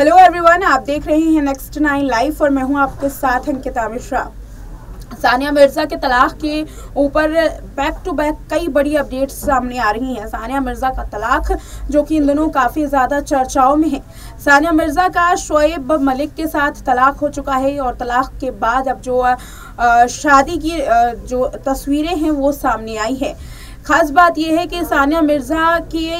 Hello everyone, आप देख रहे हैं नेक्स्ट 9 लाइव और मैं हूं आपके साथ अंकिता मिश्रा। सानिया मिर्जा के तलाक के ऊपर बैक टू बैक कई बड़ी अपडेट्स सामने आ रही हैं। सानिया मिर्जा का तलाक जो कि इन दिनों काफ़ी ज़्यादा चर्चाओं में है। सानिया मिर्जा का शोएब मलिक के साथ तलाक हो चुका है और तलाक के बाद अब जो शादी की जो तस्वीरें हैं वो सामने आई है। खास बात यह है कि सानिया मिर्जा के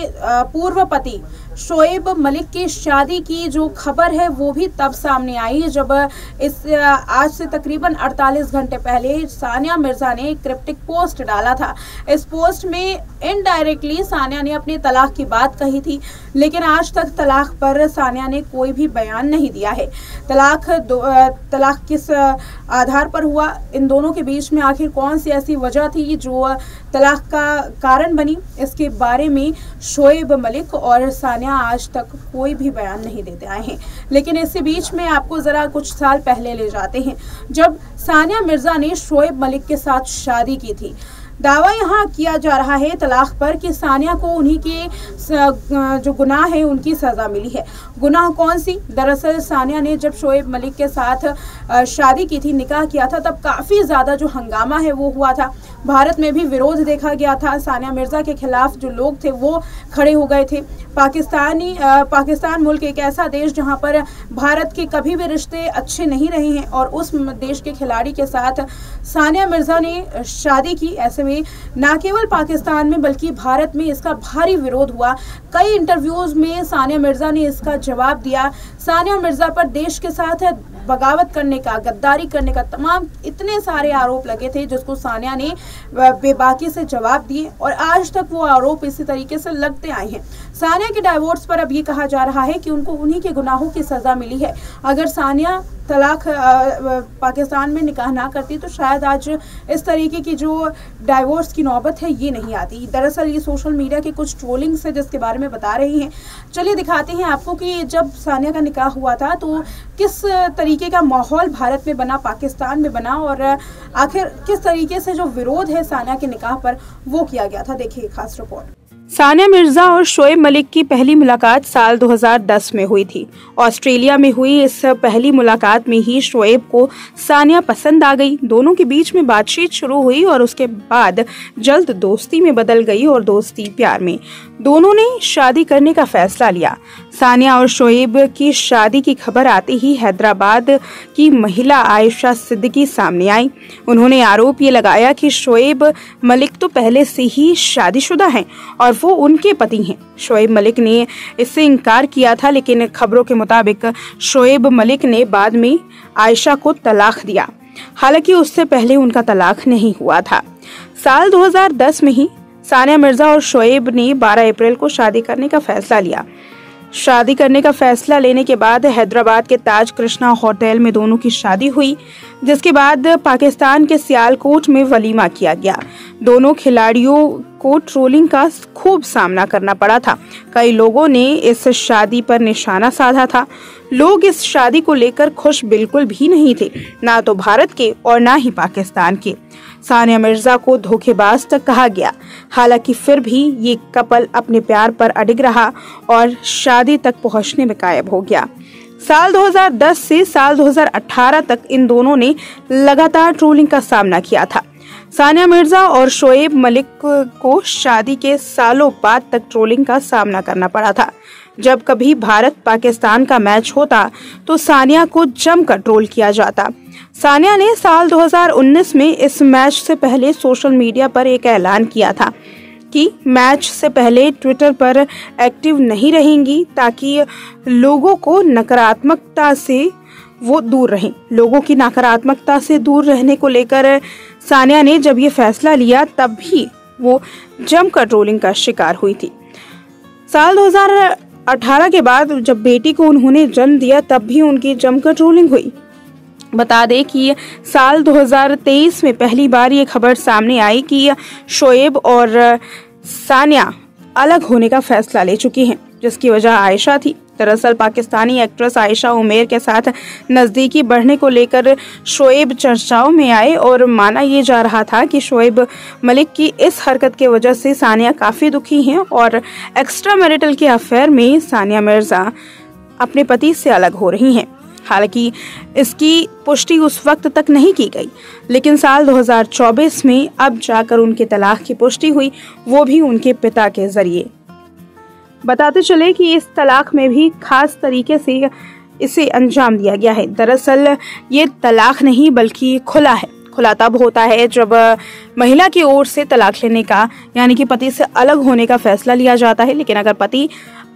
पूर्व पति शोएब मलिक की शादी की जो खबर है वो भी तब सामने आई जब आज से तकरीबन 48 घंटे पहले सानिया मिर्जा ने एक क्रिप्टिक पोस्ट डाला था। इस पोस्ट में इनडायरेक्टली सानिया ने अपने तलाक की बात कही थी, लेकिन आज तक तलाक पर सानिया ने कोई भी बयान नहीं दिया है। तलाक किस आधार पर हुआ, इन दोनों के बीच में आखिर कौन सी ऐसी वजह थी जो तलाक का कारण बनी, इसके बारे में शोएब मलिक और सानिया आज तक कोई भी बयान नहीं देते आए हैं। लेकिन इसके बीच में आपको जरा कुछ साल पहले ले जाते हैं जब सानिया मिर्जा ने शोएब मलिक के साथ शादी की थी। दावा यहाँ किया जा रहा है तलाक पर कि सानिया को उन्हीं के जो गुनाह है उनकी सज़ा मिली है। गुनाह कौन सी? दरअसल सानिया ने जब शोएब मलिक के साथ शादी की थी, निकाह किया था, तब काफ़ी ज़्यादा जो हंगामा है वो हुआ था। भारत में भी विरोध देखा गया था। सानिया मिर्जा के खिलाफ जो लोग थे वो खड़े हो गए थे। पाकिस्तान मुल्क एक ऐसा देश जहाँ पर भारत के कभी भी रिश्ते अच्छे नहीं रहे हैं और उस देश के खिलाड़ी के साथ सानिया मिर्जा ने शादी की। ऐसे में न केवल पाकिस्तान में बल्कि भारत में इसका भारी विरोध हुआ। कई इंटरव्यूज में सानिया मिर्जा ने इसका जवाब दिया। सानिया मिर्जा पर देश के साथ बगावत करने का, गद्दारी करने का तमाम इतने सारे आरोप लगे थे जिसको सानिया ने बेबाकी से जवाब दिए और आज तक वो आरोप इसी तरीके से लगते आए हैं। सानिया के डाइवोर्स पर अब ये कहा जा रहा है कि उनको उन्हीं के गुनाहों की सज़ा मिली है। अगर सानिया तलाक पाकिस्तान में निकाह ना करती तो शायद आज इस तरीके की जो डाइवोर्स की नौबत है ये नहीं आती। दरअसल ये सोशल मीडिया के कुछ ट्रोलिंग्स है जिसके बारे में बता रही हैं। चलिए दिखाते हैं आपको कि जब सानिया का निकाह हुआ था तो किस तरीके का माहौल भारत में बना, पाकिस्तान में बना और आखिर किस तरीके से जो विरोध है सानिया के निकाह पर वो किया गया था। देखिए खास रिपोर्ट। सानिया मिर्जा और शोएब मलिक की पहली मुलाकात साल 2010 में हुई थी। ऑस्ट्रेलिया में हुई इस पहली मुलाकात में ही शोएब को सानिया पसंद आ गई। दोनों के बीच में बातचीत शुरू हुई और उसके बाद जल्द दोस्ती में बदल गई और दोस्ती प्यार में। दोनों ने शादी करने का फैसला लिया। सानिया और शोएब की शादी की खबर आते ही हैदराबाद की महिला आयशा सिद्दीकी सामने आई। उन्होंने आरोप ये लगाया कि शोएब मलिक तो पहले से ही शादीशुदा हैं और वो उनके पति हैं। शोएब मलिक ने इससे इनकार किया था, लेकिन खबरों के मुताबिक शोएब मलिक ने बाद में आयशा को तलाक दिया। हालांकि उससे पहले उनका तलाक नहीं हुआ था। साल 2010 में ही सानिया मिर्जा और शोएब ने 12 अप्रैल को शादी करने का फैसला लिया। शादी करने का फैसला लेने के बाद हैदराबाद के ताज कृष्णा होटल में दोनों की शादी हुई, जिसके बाद पाकिस्तान के सियालकोट में वलीमा किया गया। दोनों खिलाड़ियों को ट्रोलिंग का खूब सामना करना पड़ा था। कई लोगों ने इस शादी पर निशाना साधा था। लोग इस शादी को लेकर खुश बिल्कुल भी नहीं थे, ना तो भारत के और ना ही पाकिस्तान के। सानिया मिर्जा को धोखेबाज तक कहा गया। हालांकि फिर भी ये कपल अपने प्यार पर अडिग रहा और शादी तक पहुंचने में कामयाब हो गया। साल 2010 से साल 2018 तक इन दोनों ने लगातार ट्रोलिंग का सामना किया था। सानिया मिर्जा और शोएब मलिक को शादी के सालों बाद तक ट्रोलिंग का सामना करना पड़ा था। जब कभी भारत पाकिस्तान का मैच होता तो सानिया को जमकर ट्रोल किया जाता। सानिया ने साल 2019 में इस मैच से पहले सोशल मीडिया पर एक ऐलान किया था कि मैच से पहले ट्विटर पर एक्टिव नहीं रहेंगी ताकि लोगों को नकारात्मकता से वो दूर रहें। लोगों की नकारात्मकता से दूर रहने को लेकर सानिया ने जब ये फैसला लिया तब भी वो जमकर ट्रोलिंग का शिकार हुई थी। साल 2018 के बाद जब बेटी को उन्होंने जन्म दिया तब भी उनकी जमकर ट्रोलिंग हुई। बता दें कि साल 2023 में पहली बार ये खबर सामने आई कि शोएब और सानिया अलग होने का फैसला ले चुकी हैं, जिसकी वजह आयशा थी। दरअसल पाकिस्तानी एक्ट्रेस आयशा उमैर के साथ नजदीकी बढ़ने को लेकर शोएब चर्चाओं में आए और माना ये जा रहा था कि शोएब मलिक की इस हरकत की वजह से सानिया काफी दुखी हैं और एक्स्ट्रा मैरिटल के अफेयर में सानिया मिर्जा अपने पति से अलग हो रही हैं। हालांकि इसकी पुष्टि उस वक्त तक नहीं की गई, लेकिन साल 2024 में अब जाकर उनके तलाक की पुष्टि हुई, वो भी उनके पिता के जरिए। बताते चले कि इस तलाक में भी खास तरीके से इसे अंजाम दिया गया है। दरअसल ये तलाक नहीं बल्कि खुला है। खुला तब होता है जब महिला की ओर से तलाक लेने का यानी कि पति से अलग होने का फैसला लिया जाता है, लेकिन अगर पति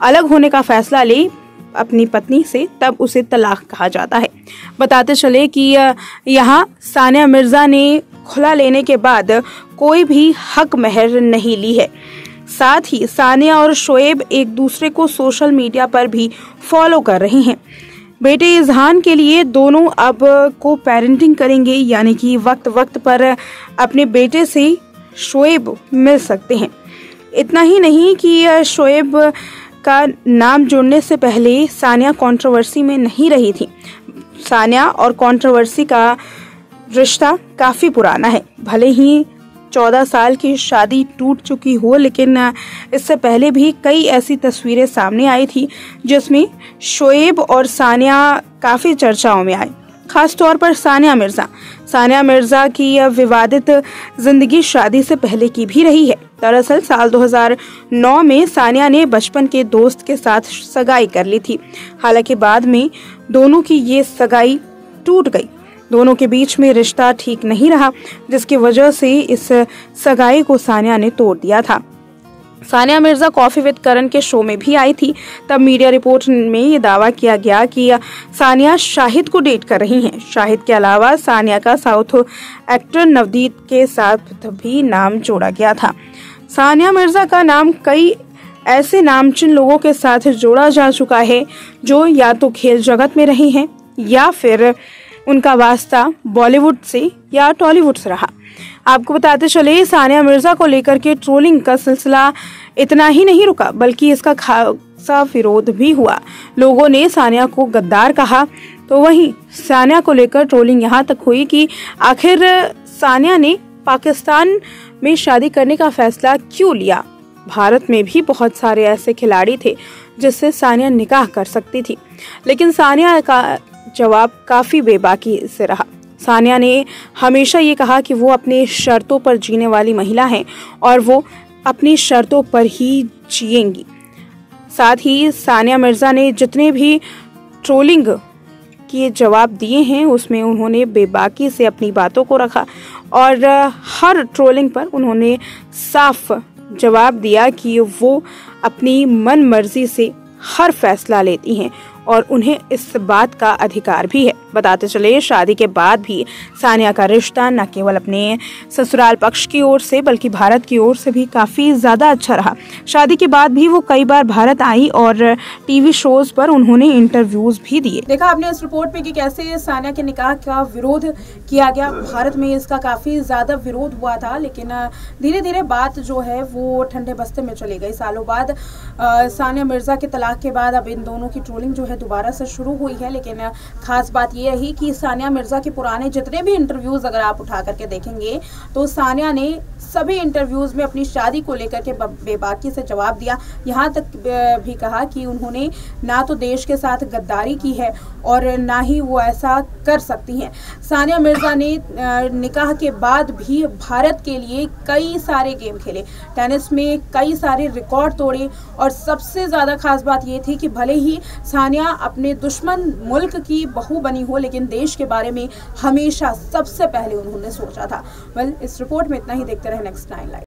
अलग होने का फैसला ले अपनी पत्नी से तब उसे तलाक कहा जाता है। बताते चले कि यहाँ सानिया मिर्जा ने खुला लेने के बाद कोई भी हक महर नहीं ली है। साथ ही सानिया और शोएब एक दूसरे को सोशल मीडिया पर भी फॉलो कर रही हैं। बेटे इज़हान के लिए दोनों अब को पेरेंटिंग करेंगे, यानी कि वक्त वक्त पर अपने बेटे से शोएब मिल सकते हैं। इतना ही नहीं कि शोएब का नाम जुड़ने से पहले सानिया कंट्रोवर्सी में नहीं रही थी। सानिया और कंट्रोवर्सी का रिश्ता काफ़ी पुराना है। भले ही 14 साल की शादी टूट चुकी हो, लेकिन इससे पहले भी कई ऐसी तस्वीरें सामने आई थी जिसमें शोएब और सानिया काफ़ी चर्चाओं में आए। खास तौर पर सानिया मिर्जा की विवादित जिंदगी शादी से पहले की भी रही है। दरअसल साल 2009 में सानिया ने बचपन के दोस्त के साथ सगाई कर ली थी। हालांकि बाद में दोनों की ये सगाई टूट गई। दोनों के बीच में रिश्ता ठीक नहीं रहा, जिसकी वजह से इस सगाई को सानिया ने तोड़ दिया था। सानिया मिर्जा कॉफी विद करण के शो में भी आई थी। तब मीडिया रिपोर्ट में ये दावा किया गया कि सानिया शाहिद को डेट कर रही हैं। शाहिद के अलावा सानिया का साउथ एक्टर नवदीप के साथ भी नाम जोड़ा गया था। सानिया मिर्जा का नाम कई ऐसे नामचीन लोगों के साथ जोड़ा जा चुका है जो या तो खेल जगत में रहे हैं या फिर उनका वास्ता बॉलीवुड से या टॉलीवुड से रहा। आपको बताते चले सानिया मिर्जा को लेकर के ट्रोलिंग का सिलसिला इतना ही नहीं रुका, बल्कि इसका खासा विरोध भी हुआ। लोगों ने सानिया को गद्दार कहा, तो वहीं सानिया को लेकर ट्रोलिंग यहाँ तक हुई कि आखिर सानिया ने पाकिस्तान में शादी करने का फैसला क्यों लिया। भारत में भी बहुत सारे ऐसे खिलाड़ी थे जिससे सानिया निकाह कर सकती थी, लेकिन सानिया का जवाब काफी बेबाकी से रहा। सानिया ने हमेशा ये कहा कि वो अपने शर्तों पर जीने वाली महिला हैं और वो अपनी शर्तों पर ही जिएंगी। साथ ही सानिया मिर्जा ने जितने भी ट्रोलिंग के जवाब दिए हैं उसमें उन्होंने बेबाकी से अपनी बातों को रखा और हर ट्रोलिंग पर उन्होंने साफ जवाब दिया कि वो अपनी मन मर्जी से हर फैसला लेती हैं और उन्हें इस बात का अधिकार भी है। बताते चले शादी के बाद भी सानिया का रिश्ता न केवल अपने ससुराल पक्ष की ओर से बल्कि भारत की ओर से भी काफी ज्यादा अच्छा रहा। शादी के बाद भी वो कई बार भारत आई और टीवी शोज पर उन्होंने इंटरव्यूज भी दिए। देखा आपने इस रिपोर्ट में कि कैसे सानिया के निकाह का विरोध किया गया। भारत में इसका काफी ज्यादा विरोध हुआ था, लेकिन धीरे धीरे बात जो है वो ठंडे बस्ते में चली गई। सालों बाद सानिया मिर्जा के तलाक के बाद अब इन दोनों की ट्रोलिंग जो है दोबारा से शुरू हुई है। लेकिन खास बात यह रही कि सानिया मिर्जा के पुराने जितने भी इंटरव्यूज अगर आप उठा करके देखेंगे तो सानिया ने सभी इंटरव्यूज में अपनी शादी को लेकर के बेबाकी से जवाब दिया। यहाँ तक भी कहा कि उन्होंने ना तो देश के साथ गद्दारी की है और ना ही वो ऐसा कर सकती हैं। सानिया मिर्जा ने निकाह के बाद भी भारत के लिए कई सारे गेम खेले, टेनिस में कई सारे रिकॉर्ड तोड़े और सबसे ज़्यादा खास बात ये थी कि भले ही सानिया अपने दुश्मन मुल्क की बहू बनी हो, लेकिन देश के बारे में हमेशा सबसे पहले उन्होंने सोचा था। इस रिपोर्ट में इतना ही। देखते रहे नेक्स्ट 9 लाइव।